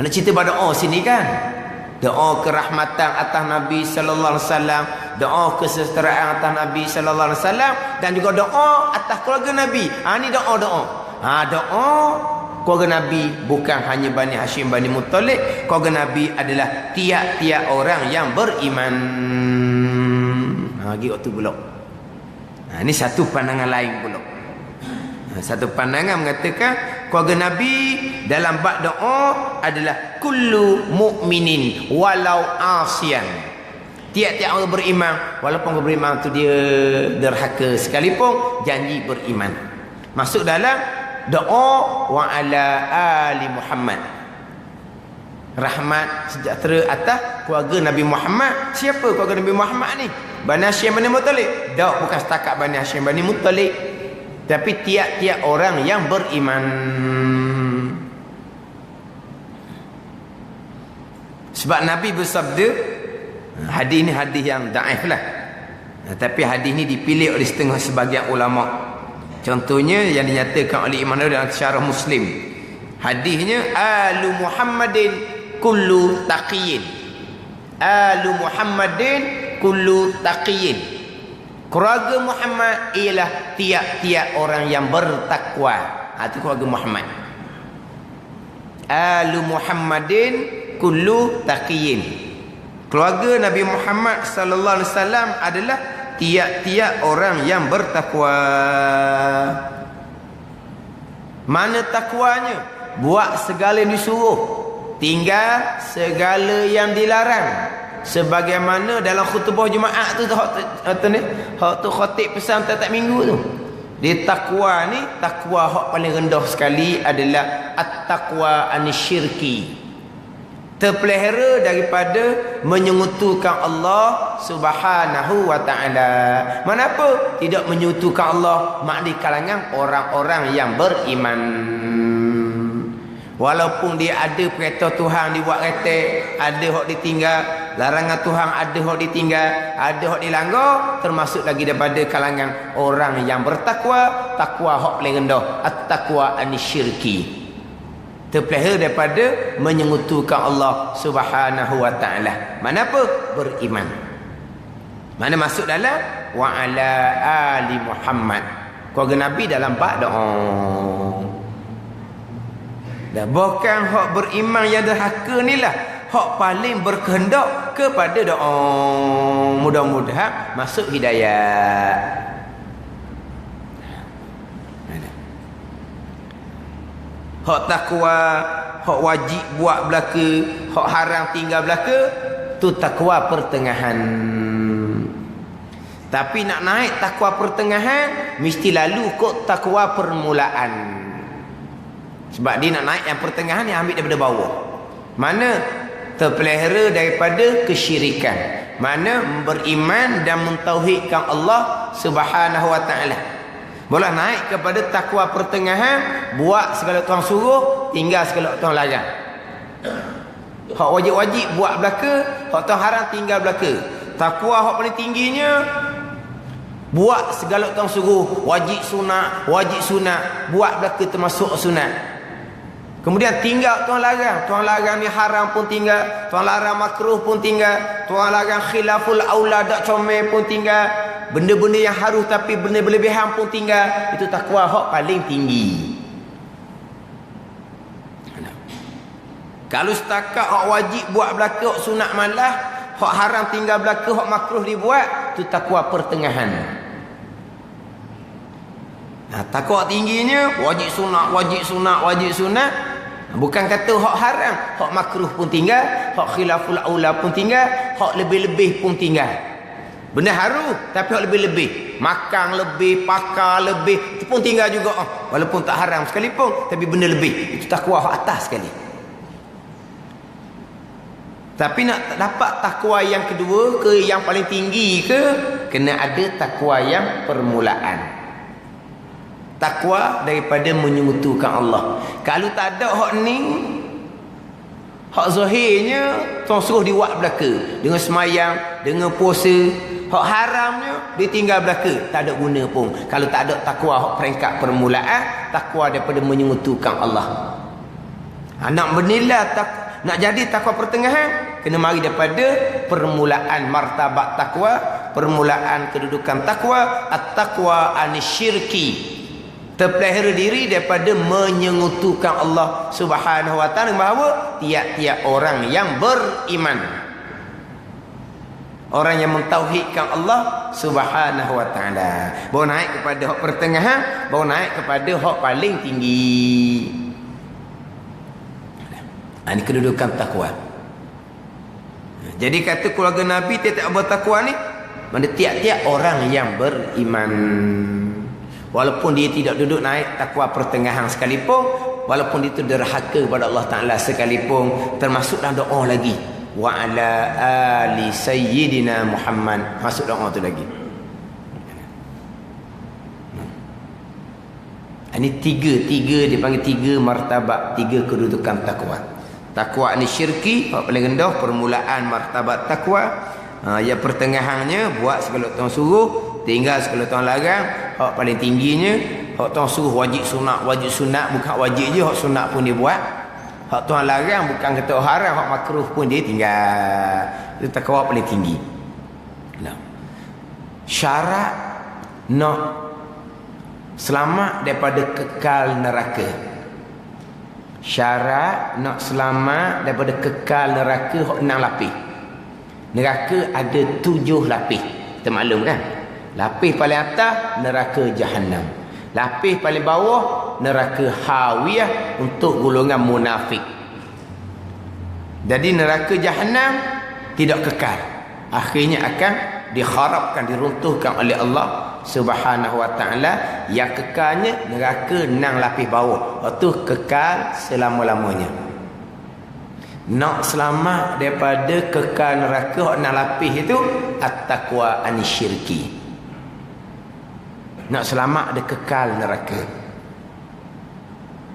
Nak cerita bab doa sini kan? Doa kerahmatan atas Nabi sallallahu alaihi wasallam, doa kesejahteraan atas Nabi sallallahu alaihi wasallam, dan juga doa atas keluarga Nabi. Ni doa. Doa keluarga Nabi bukan hanya Bani Hashim, Bani Muttalib. Keluarga Nabi adalah tiap-tiap orang yang beriman. Gitu pula. Ini satu pandangan lain pula. Satu pandangan mengatakan keluarga Nabi dalam bab doa adalah kullu mukminin walau asian. Tiap-tiap orang beriman, walaupun orang beriman tu dia derhaka sekalipun, janji beriman. Masuk dalam doa wa ala ali Muhammad. Rahmat sejahtera atas keluarga Nabi Muhammad. Siapa keluarga Nabi Muhammad ni? Bani Hashim, Bani Muttalib. Tak, bukan setakat Bani Hashim, Bani Muttalib, tapi tiap-tiap orang yang beriman. Sebab Nabi bersabda, hadis ni hadis yang daif lah, tapi hadis ni dipilih oleh setengah sebagian ulama. Contohnya yang dinyatakan oleh Imam Nawawi dalam Syarah Muslim. Hadisnya alu Muhammadin kullu taqiyin. Alu Muhammadin kullu taqiyin. Keluarga Muhammad ialah tiap-tiap orang yang bertakwa. Itu keluarga Muhammad. Alu Muhammadin kullu taqiyin. Keluarga Nabi Muhammad sallallahu alaihi wasallam adalah tiap-tiap orang yang bertakwa. Mana takwanya? Buat segala yang disuruh, tinggal segala yang dilarang. Sebagaimana dalam khutbah Jumaat tu hak tu khatib pesan tiap minggu tu. Di takwa ni, takwa hak paling rendah sekali adalah at-taqwa anisyirki. Terpelihara daripada menyekutukan Allah Subhanahu wa taala. Kenapa? Tidak menyekutukan Allah mak di kalangan orang-orang yang beriman. Walaupun dia ada perintah Tuhan dibuat retek, ada hak ditinggal, larangan Tuhan ada hak ditinggal, ada hak dilanggar, termasuk lagi daripada kalangan orang yang bertakwa. Takwa hak paling rendah, at-taqwa anisyirki. Terpelihara daripada menyekutukan Allah Subhanahu wa taala. Mana apa? Beriman. Mana masuk dalam wa ala ali Muhammad. Keluarga Nabi dalam bab doa. Dan bukan hak beriman yang derhaka ni lah hak paling berkehendak kepada doa. Mudah-mudahan masuk hidayah. Hak takwa, hak wajib buat belaka, hak haram tinggal belaka, tu takwa pertengahan. Tapi nak naik takwa pertengahan, mesti lalu kot takwa permulaan. Sebab dia nak naik yang pertengahan, dia ambil daripada bawah. Mana terpelihara daripada kesyirikan, mana beriman dan mentauhidkan Allah Subhanahu wa taala. Boleh naik kepada takwa pertengahan, buat segala Tuhan suruh, tinggal segala Tuhan larang. Hak wajib-wajib buat belaka, hak Tuhan haram tinggal belaka. Takwa hak paling tingginya, buat segala Tuhan suruh, wajib sunat, buat belaka termasuk sunat. Kemudian tinggal Tuhan larang. Tuhan larang ni haram pun tinggal, Tuhan larang makruh pun tinggal, Tuhan larang khilaful aula dak comel pun tinggal. Benda-benda yang harus tapi benda berlebihan pun tinggal. Itu takwa hak paling tinggi. Kalau setakat hak wajib buat belaka, hak sunat malah, hak haram tinggal belaka, hak makruh dibuat, itu takwa pertengahan. Takwa tingginya wajib sunat. Bukan kata hak haram, hak makruh pun tinggal, hak khilaful aula pun tinggal, hak lebih-lebih pun tinggal. Benda haru tapi hak lebih-lebih. Makan lebih, pakar lebih, itu pun tinggal juga. Walaupun tak haram sekalipun, tapi benda lebih. Itu takwa hak atas sekali. Tapi nak dapat takwa yang kedua ke yang paling tinggi ke, kena ada takwa yang permulaan. Takwa daripada menyekutukan Allah. Kalau tak ada hak ni, hak zahirnya tuan suruh diwak belaka dengan semayang, dengan puasa. Hak haramnya dia tinggal belaka, tak ada guna pun. Kalau tak ada takwa hak peringkat permulaan, takwa daripada menyekutukan Allah. Nak bernilai nak jadi takwa pertengahan, kena mari daripada permulaan martabat takwa, permulaan kedudukan takwa, at-taqwa anisyirki. Terpelihara diri daripada menyekutukan Allah Subhanahu wa taala, bahawa tiap-tiap orang yang beriman, orang yang mentauhidkan Allah Subhanahu wa taala, baru naik kepada hak pertengahan, baru naik kepada hak paling tinggi. Ini kedudukan takwa. Jadi kata keluarga Nabi tiap-tiap bertakwa ni, mana tiap-tiap orang yang beriman. Walaupun dia tidak duduk naik takwa pertengahan sekalipun, walaupun dia itu derhaka kepada Allah Ta'ala sekalipun, termasuk dalam doa lagi. Wa ala ali sayyidina Muhammad. Masuk doa tu lagi. Ini tiga dipanggil tiga martabat, tiga kedudukan takwa. Takwa ni syirki, hak paling rendah, permulaan martabat takwa. Yang pertengahannya buat segala tuan suruh, tinggal segala tuan larang. Hak paling tingginya, hak tuan suruh wajib sunat, bukan wajib je, hak sunat pun dia buat. Hak tuan larang bukan kata haram, hak makruh pun dia tinggal. Itu takwa paling tinggi. Nah. Syarat nak selamat daripada kekal neraka. Syarat nak selamat daripada kekal neraka hak 6 lapis. Neraka ada 7 lapis. Kita maklum kan? Lapis paling atas neraka Jahannam. Lapis paling bawah neraka Hawiyah untuk golongan munafik. Jadi neraka Jahannam tidak kekal. Akhirnya akan dikharapkan, diruntuhkan oleh Allah Subhanahu wa taala. Yang kekalnya neraka 6 lapis bawah. Itu kekal selama-lamanya. Nak selamat daripada kekal neraka 6 lapis itu at-taqwa anisyirki. Nak selamat ada kekal neraka.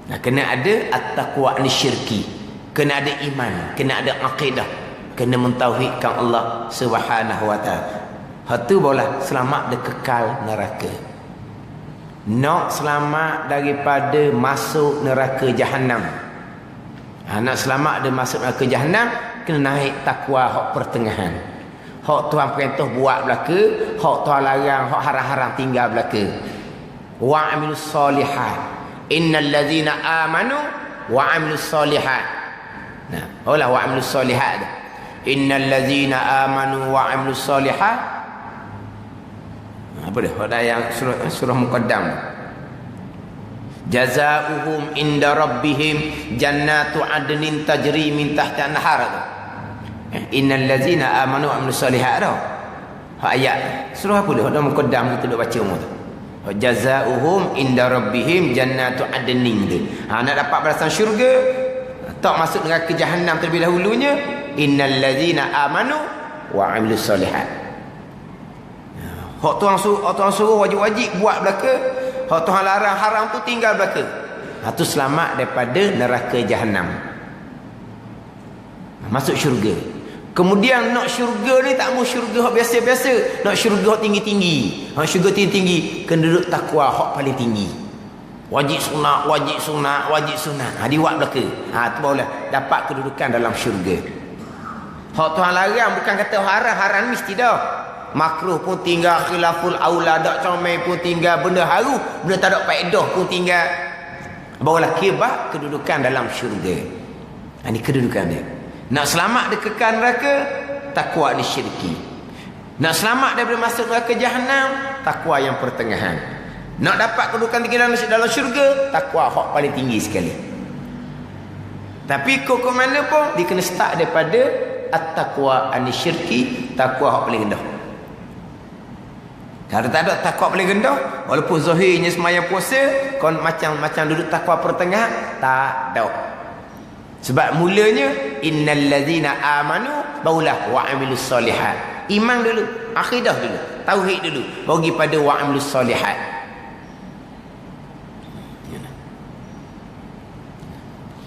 Nah, kena ada at-taqwa anisyirki. Kena ada iman, kena ada akidah, kena mentauhidkan Allah Subhanahu wa taala. Hatu barulah selamat dari kekal neraka. Nak selamat daripada masuk neraka Jahannam. Nak selamat dari masuk neraka Jahannam, kena naik takwa hak pertengahan. Hak Tuhan perintah buat belaka, hak Tuhan larang, hak haram-haram tinggal belaka. Wa amilus solihat. Innal ladzina amanu wa amilus solihat. Nah, olah wa amilus solihat. Innal ladzina amanu wa amilus solihat. Apa dah? Pada yang surah Muqaddam. Jazaohum inda rabbihim jannatu adnin tajri min tahtiha an-nahar. Innal ladzina amanu wa amilus solihat. Ayat surah apa dah? Dah Muqaddam kita duk baca umur tu. Jazaohum inda rabbihim jannatu adnin. Nak dapat balasan syurga, tak masuk neraka Jahannam terlebih dahulunya. Innal ladzina amanu wa amilus solihat. Hak Tuhan suruh wajib-wajib buat belaka, hak Tuhan larang haram tu tinggal belaka. Tu selamat daripada neraka Jahannam, masuk syurga. Kemudian nak syurga ni tak mau syurga hak biasa-biasa, nak syurga hak tinggi-tinggi. Hak syurga tinggi-tinggi kena duduk takwa hak paling tinggi. Wajib sunat, wajib sunat, wajib sunat. Diwak belaka. Tu barulah dapat kedudukan dalam syurga. Hak Tuhan larang bukan kata haram mesti dah. Makruh pun tinggal, khilaful aula, dak comel pun tinggal, benda haru, benda tak ada faedah pun tinggal. Barulah kebah kedudukan dalam syurga. Ini kedudukan dia. Nak selamat dari kekal neraka, takwa ni syirki. Nak selamat daripada masuk neraka Jahannam, takwa yang pertengahan. Nak dapat kedudukan tinggi dalam syurga, takwa hak paling tinggi sekali. Tapi kok mana pun dia kena start daripada at-taqwa anisyirki, takwa hak paling rendah. Kalau tak ada takwa paling rendah, walaupun zahirnya sembahyang puasa, kau macam duduk takwa pertengahan, tak ada. Sebab mulanya innal ladzina amanu baulah wa amilus solihat. Iman dulu, akidah dulu, tauhid dulu, bagi pada wa amilus solihat.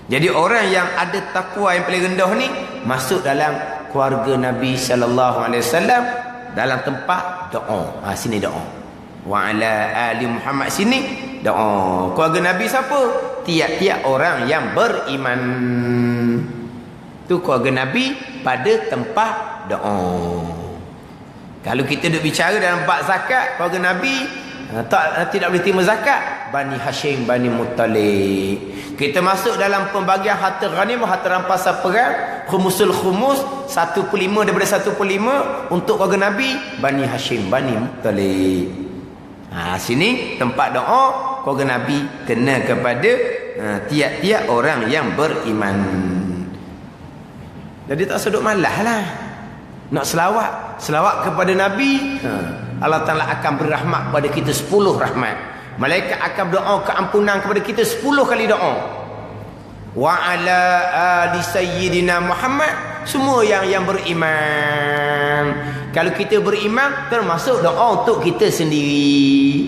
Jadi orang yang ada takwa yang paling rendah ni masuk dalam keluarga Nabi sallallahu alaihi wasallam dalam tempat doa. Sini doa. Wa ala ali Muhammad, sini doa. Keluarga Nabi siapa? Tiap-tiap orang yang beriman. Tu keluarga Nabi pada tempat doa. Kalau kita duk bicara dalam bab zakat, keluarga Nabi tidak boleh terima zakat. Bani Hashim, Bani Muttalib. Kita masuk dalam pembagian harta ghanimah, harta rampasan perang, khumusul khumus, 1/5 daripada 1/5 untuk keluarga Nabi, Bani Hashim, Bani Muttalib. Sini tempat doa keluarga Nabi kena kepada tiap-tiap orang yang beriman. Jadi tak sedut malah lah nak selawat kepada Nabi. Allah Ta'ala akan berrahmat kepada kita 10 rahmat. Malaikat akan berdoa keampunan kepada kita 10 kali doa. Wa ala ali sayyidina Muhammad, semua yang beriman. Kalau kita beriman, termasuk doa untuk kita sendiri.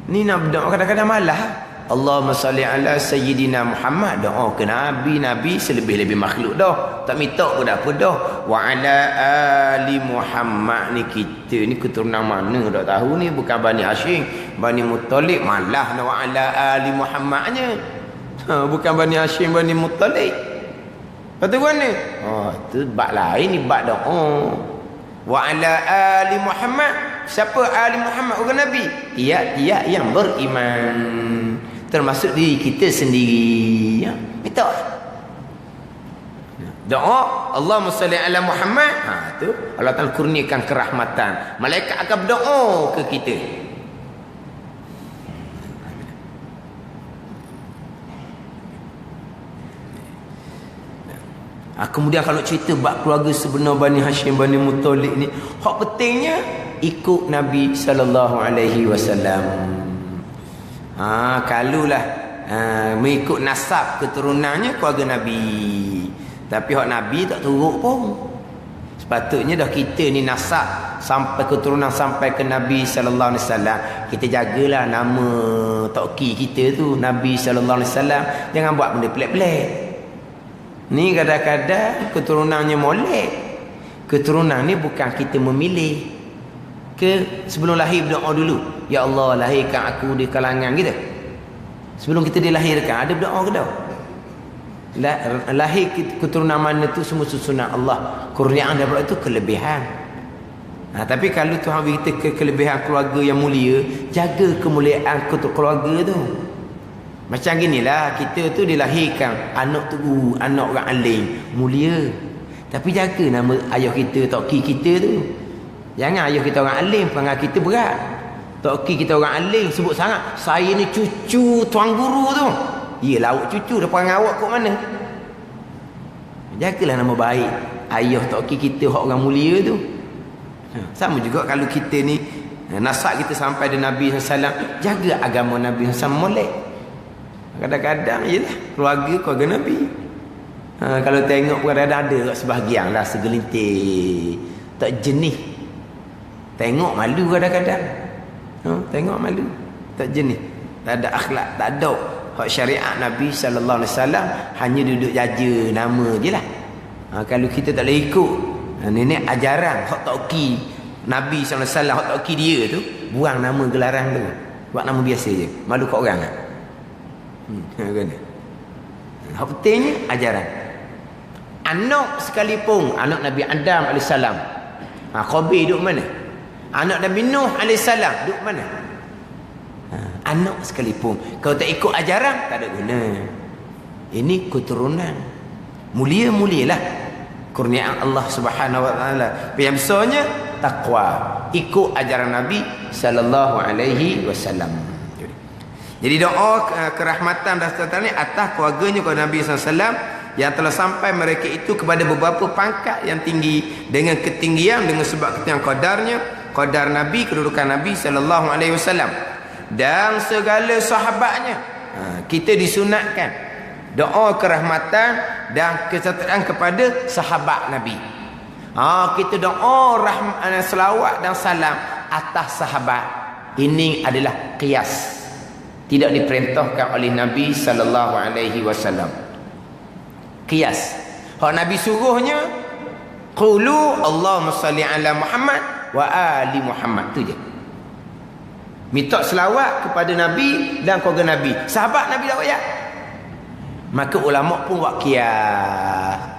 Ni nak berdoa kadang-kadang malah. Allahumma salli ala sayyidina Muhammad, doa ke Nabi selebih-lebih makhluk dah. Tak minta pun dah apa dah. Wa ala ali Muhammad, ni kita ni keturunan mana tak tahu ni, bukan Bani Hashim, Bani Muttalib, malah wa ala ali Muhammadnya. Bukan Bani Hashim, Bani Muttalib. Kata mana? Tu bab lain ni, bab doa. Wa ala ali Muhammad, siapa ali Muhammad orang Nabi? Tiap-tiap yang beriman, termasuk diri kita sendiri. Minta doa Allahumma salli ala Muhammad. Tu Allah Ta'ala kurniakan kerahmatan. Malaikat akan berdoa ke kita. Kemudian kalau cerita bab keluarga sebenar Bani Hashim, Bani Muttalib ni, hak pentingnya ikut Nabi sallallahu alaihi wasallam. Kalulah mengikut nasab keturunannya keluarga Nabi. Tapi hak Nabi tak turut pun. Sepatutnya dah kita ni nasab sampai keturunan sampai ke Nabi sallallahu alaihi wasallam, kita jagalah nama tauqi kita tu Nabi sallallahu alaihi wasallam. Jangan buat benda pelik-pelik. Ni kadang-kadang keturunannya molek. Keturunan ni bukan kita memilih. Sebelum lahir berdoa dulu, ya Allah lahirkan aku di kalangan kita. Sebelum kita dilahirkan ada berdoa ke tak? Lahir keturunan mana tu semua susunan Allah. Kurniaan daripada itu kelebihan. Tapi kalau Tuhan beri kita kelebihan keluarga yang mulia, jaga kemuliaan keluarga tu. Macam ginilah, kita tu dilahirkan anak tu, anak orang alim, mulia. Tapi jaga nama ayah kita, tauqi kita tu. Jangan ayah kita orang alim, perangai kita berat. Tauqi kita orang alim, sebut sangat, saya ni cucu tuan guru tu. Yelah, awak cucu, dah perangai awak kat mana? Jagalah nama baik ayah tauqi kita, orang mulia tu. Sama juga kalau kita ni, nasab kita sampai dari Nabi SAW, jaga agama Nabi SAW molek. Kadang-kadang je lah keluarga Nabi. Kalau tengok kadang-kadang ada sebahagian lah segelintir tak jenis. Tengok malu kadang-kadang. Tengok malu, tak jenis, tak ada akhlak, tak ada hak syariat Nabi sallallahu alaihi wasallam, hanya duduk jaja nama je lah. Kalau kita tak boleh ikut nenek ajaran hak tauqi Nabi sallallahu alaihi wasallam, hak tauqi dia tu, buang nama gelaran tu, buat nama biasa je, malu kat orang tak? Hak pentingnya ajaran. Anak sekalipun, anak Nabi Adam AS, Qabil duduk mana? Anak Nabi Nuh AS duduk mana? Anak sekalipun, kalau tak ikut ajaran, tak ada guna. Ini keturunan mulia-mulialah kurniaan Allah Subhanahu wa taala. Yang besarnya takwa, ikut ajaran Nabi sallallahu alaihi wasallam. Jadi doa kerahmatan dan seterusnya atas keluarganya kepada Nabi SAW yang telah sampai mereka itu kepada beberapa pangkat yang tinggi dengan ketinggian, dengan sebab ketinggian qadarnya, qadar Nabi, kedudukan Nabi sallallahu alaihi wasallam dan segala sahabatnya. Kita disunatkan doa kerahmatan dan kesejahteraan kepada sahabat Nabi. Kita doa selawat dan salam atas sahabat. Ini adalah qiyas. Tidak diperintahkan oleh Nabi sallallahu alaihi wasallam. Qiyas. Hak Nabi suruhnya qulu Allahumma salli ala Muhammad wa ali Muhammad, tu je. Minta selawat kepada Nabi dan keluarga Nabi. Sahabat Nabi dah ayat. Maka ulama pun buat qiyas.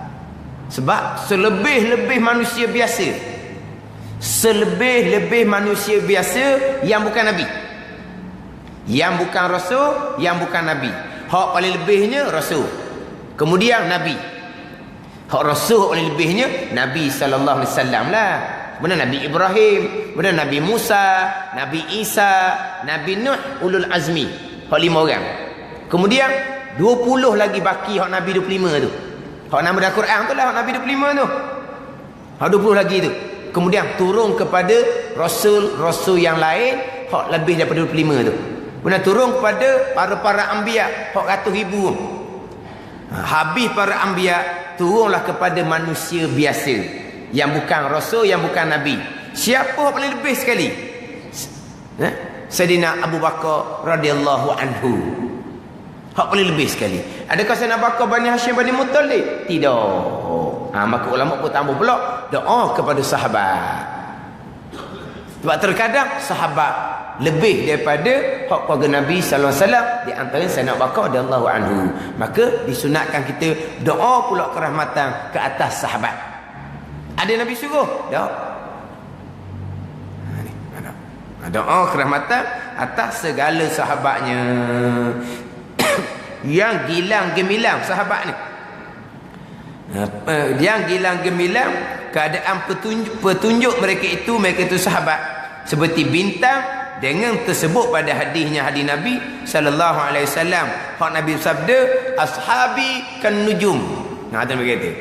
Sebab selebih-lebih manusia biasa, selebih-lebih manusia biasa yang bukan Nabi, yang bukan Rasul, yang bukan Nabi. Hak paling lebihnya Rasul, kemudian Nabi. Hak Rasul paling lebihnya Nabi sallallahu alaihi wasallam lah. Benar Nabi Ibrahim, benar Nabi Musa, Nabi Isa, Nabi Nuh, ulul azmi. Hak 5 orang. Kemudian 20 lagi baki hak Nabi 25 tu. Hak nama dalam Quran tu lah hak Nabi 25 tu. Hak 20 lagi tu. Kemudian turun kepada rasul-rasul yang lain hak lebih daripada 25 tu. Benar turun kepada para anbiya hak ratus ribu. Habis para anbiya, turunlah kepada manusia biasa yang bukan rasul, yang bukan nabi. Siapa yang paling lebih sekali? Sayyidina Abu Bakar radhiyallahu anhu. Hak paling lebih sekali. Adakah Sayyidina Abu Bakar Bani Hashim Bani Muttalib? Tidak. Maka ulama pun tambah pula doa kepada sahabat. Sebab terkadang sahabat lebih daripada hak keluarga Nabi sallallahu alaihi wasallam, di antara Sayyidina Abu Bakar radhiyallahu anhu. Maka disunatkan kita doa pula kerahmatan ke atas sahabat. Ada Nabi suruh? Tak. Doa kerahmatan atas segala sahabatnya. Yang gilang gemilang sahabat ni. Yang gilang gemilang keadaan petunjuk mereka itu sahabat seperti bintang, dengan tersebut pada hadis Nabi sallallahu alaihi wasallam. Hak Nabi sabda, ashabi kan nujum. Ada begitu.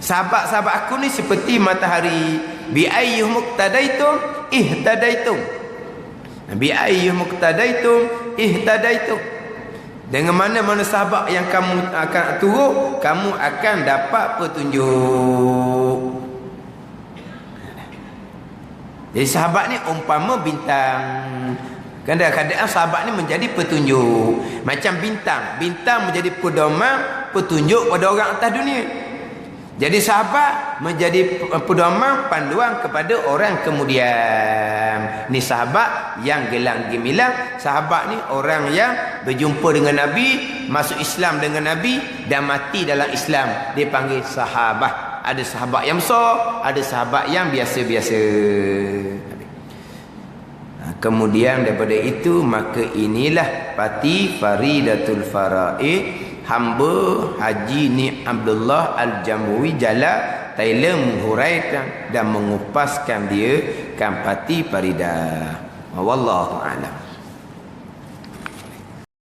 Sahabat-sahabat aku ni seperti matahari. Bi ayyuh muqtadaitum ihtadaitum. Bi ayyuh muqtadaitum ihtadaitum. Dengan mana-mana sahabat yang kamu akan turut, kamu akan dapat petunjuk. Jadi sahabat ni umpama bintang. Kadang-kadang sahabat ni menjadi petunjuk. Macam bintang. Bintang menjadi pedoman, petunjuk pada orang atas dunia. Jadi sahabat menjadi pedoman, panduan kepada orang kemudian. Ni sahabat yang gelang gemilang. Sahabat ni orang yang berjumpa dengan Nabi, masuk Islam dengan Nabi dan mati dalam Islam. Dia panggil sahabat. Ada sahabat yang besar, ada sahabat yang biasa-biasa. Kemudian daripada itu, maka inilah pati faridatul faraid, hamba Haji Ni Abdullah Al-Jamui Jala Taila menghuraikan dan mengupaskan dia kan pati faridah. Wallahu a'lam.